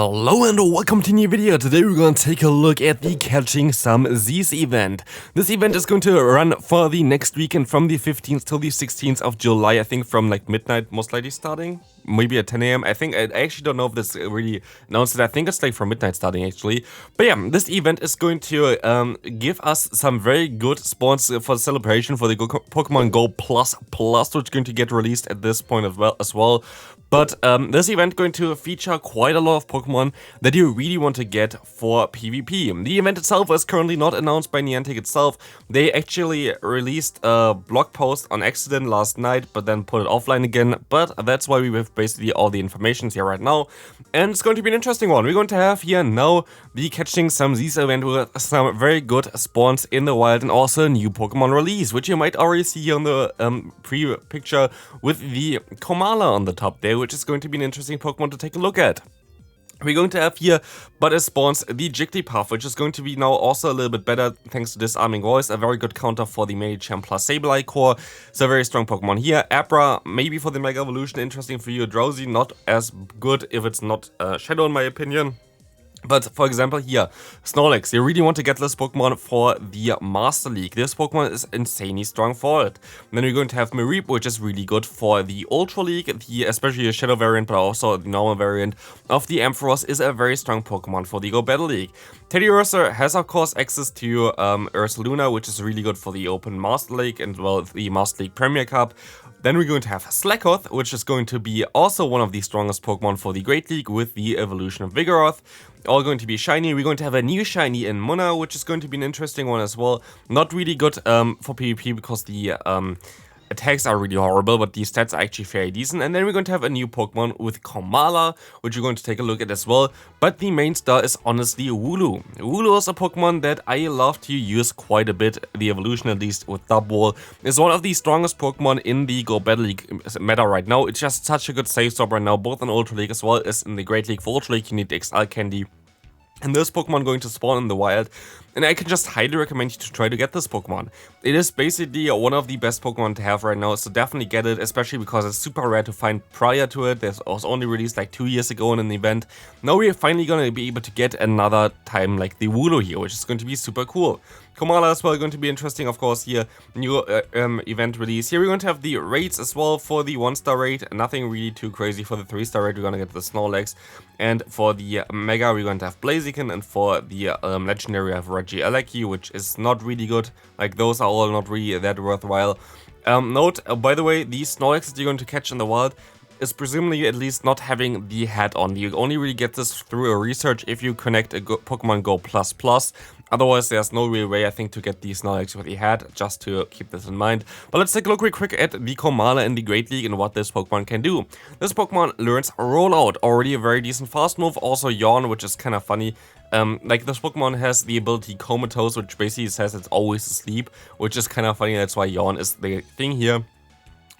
Hello and welcome to a new video. Today we're going to take a look at the Catching Some Z's event. This event is going to run for the next weekend from the 15th till the 16th of July. I think from like midnight, most likely starting. Maybe at 10 AM. I actually don't know if this really announced it. I think it's like from midnight starting actually. But yeah, this event is going to give us some very good spawns for the celebration for the Pokemon Go Plus, which is going to get released at this point as well. But this event is going to feature quite a lot of Pokemon that you really want to get for PvP. The event itself is currently not announced by Niantic itself. They actually released a blog post on accident last night, but then put it offline again. But that's why we have basically all the information here right now. And it's going to be an interesting one. We're going to have here now the Catching Some Z's event with some very good spawns in the wild and also a new Pokemon release, which you might already see here on the pre-picture with the Komala on the top there, which is going to be an interesting Pokemon to take a look at. We're going to have here, but as spawns, the Jigglypuff, which is going to be now also a little bit better thanks to Disarming Voice, a very good counter for the Medicham plus Sableye core. It's a very strong Pokemon here. Abra, maybe for the Mega Evolution, interesting for you. Drowsy, not as good if it's not Shadow in my opinion. But for example here, Snorlax, you really want to get this Pokemon for the Master League. This Pokemon is insanely strong for it. And then we're going to have Mareep, which is really good for the Ultra League, especially the Shadow variant, but also the normal variant of the Ampharos is a very strong Pokemon for the Go Battle League. Teddiursa has of course access to Ursaluna, which is really good for the Open Master League and well the Master League Premier Cup. Then we're going to have Slackoth, which is going to be also one of the strongest Pokemon for the Great League with the evolution of Vigoroth. All going to be shiny. We're going to have a new shiny in Munna, which is going to be an interesting one as well. Not really good for PvP because the attacks are really horrible, but the stats are actually fairly decent. And then we're going to have a new Pokemon with Komala, which we're going to take a look at as well. But the main star is honestly WOOLOO. WOOLOO is a Pokemon that I love to use quite a bit. The evolution, at least with Dubwall, is one of the strongest Pokemon in the Go Battle League meta right now. It's just such a good save stop right now, both in Ultra League as well as in the Great League. For Ultra League, you need XL Candy. And this Pokemon going to spawn in the wild, and I can just highly recommend you to try to get this Pokemon. It is basically one of the best Pokemon to have right now, so definitely get it, especially because it's super rare to find prior to it. This was only released like 2 years ago in an event. Now we are finally going to be able to get another time like the WOOLOO here, which is going to be super cool. Komala as well going to be interesting, of course, here, new event release. Here we're going to have the raids as well for the 1-star raid, nothing really too crazy. For the 3-star raid, we're going to get the Snorlax, and for the Mega, we're going to have Blaziken, and for the Legendary, we have Regieleki, which is not really good. Like, those are all not really that worthwhile. Note, by the way, these Snorlax that you're going to catch in the wild is presumably at least not having the hat on. You only really get this through a research if you connect a Pokemon Go Plus. Otherwise, there's no real way, I think, to get these Snorlax with the hat, just to keep this in mind. But let's take a look real quick at the Komala in the Great League and what this Pokemon can do. This Pokemon learns Rollout, already a very decent fast move. Also Yawn, which is kind of funny. Like, this Pokemon has the ability Comatose, which basically says it's always asleep, which is kind of funny. That's why Yawn is the thing here.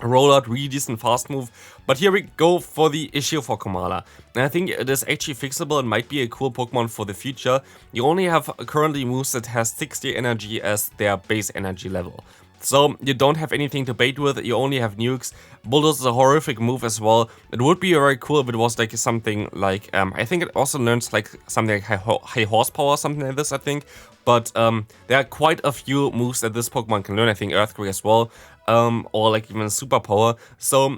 Rollout, really decent fast move. But here we go for the issue for Komala. And I think it is actually fixable and might be a cool Pokemon for the future. You only have currently moves that has 60 energy as their base energy level. So you don't have anything to bait with, you only have nukes. Bulldoze is a horrific move as well. It would be very cool if it was like something like, I think it also learns like something like high horsepower, something like this, I think. But there are quite a few moves that this Pokemon can learn, I think Earthquake as well, or like even Superpower. So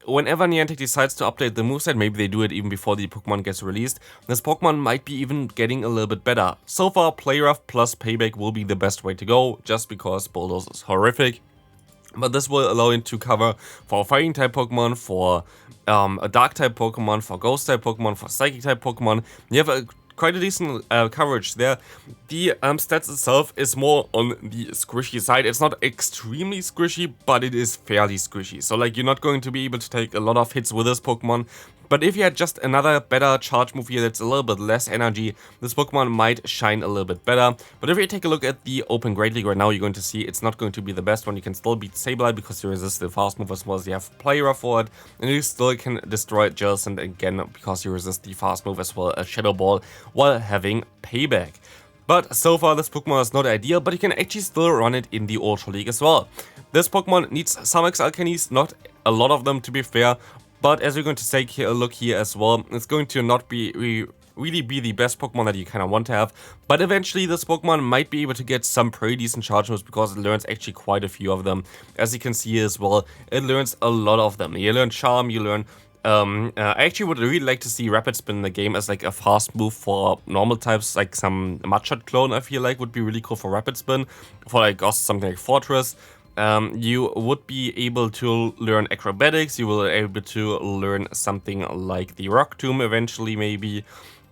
whenever Niantic decides to update the moveset, maybe they do it even before the Pokemon gets released, this Pokemon might be even getting a little bit better. So far, Play Rough plus Payback will be the best way to go, just because Bulldoze is horrific. But this will allow you to cover for a Fighting type Pokemon, for a Dark type Pokemon, for Ghost type Pokemon, for Psychic type Pokemon. You have quite a decent coverage there. The stats itself is more on the squishy side. It's not extremely squishy, but it is fairly squishy. So like, you're not going to be able to take a lot of hits with this Pokemon. But if you had just another better charge move here that's a little bit less energy, this Pokemon might shine a little bit better. But if you take a look at the Open Great League right now, you're going to see it's not going to be the best one. You can still beat Sableye because you resist the fast move as well as you have Play Rough for it. And you still can destroy Jellicent again because you resist the fast move as well as Shadow Ball while having Payback. But so far this Pokemon is not ideal, but you can actually still run it in the Ultra League as well. This Pokemon needs some XL Candies, not a lot of them to be fair. But as we're going to take a look here as well, it's going to not be really be the best Pokemon that you kind of want to have, but eventually this Pokemon might be able to get some pretty decent charge moves because it learns actually quite a few of them. As you can see as well, it learns a lot of them. You learn Charm, you learn I actually would really like to see Rapid Spin in the game as like a fast move for normal types, like some Mudshot clone I feel like would be really cool for Rapid Spin, for like also something like Fortress. You would be able to learn Acrobatics, you will be able to learn something like the Rock Tomb eventually maybe.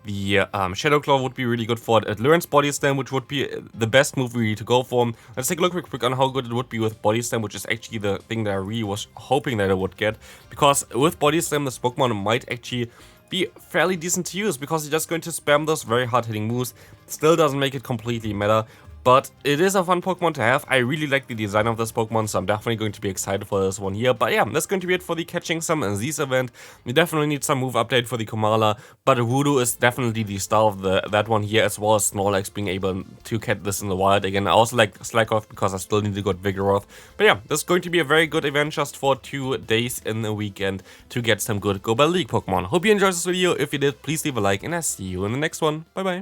The Shadow Claw would be really good for it. It learns Body Slam, which would be the best move really to go for. Let's take a look real quick on how good it would be with Body Slam, which is actually the thing that I really was hoping that I would get. Because with Body Slam, this Pokemon might actually be fairly decent to use, because you're just going to spam those very hard-hitting moves. Still doesn't make it completely meta, but it is a fun Pokemon to have. I really like the design of this Pokemon, so I'm definitely going to be excited for this one here. But yeah, that's going to be it for the Catching Some Z's event. We definitely need some move update for the Komala, but WOOLOO is definitely the star of that one here, as well as Snorlax being able to catch this in the wild again. I also like Slakoth because I still need a good Vigoroth. But yeah, this is going to be a very good event just for 2 days in the weekend to get some good Go Battle League Pokemon. Hope you enjoyed this video. If you did, please leave a like, and I'll see you in the next one. Bye bye.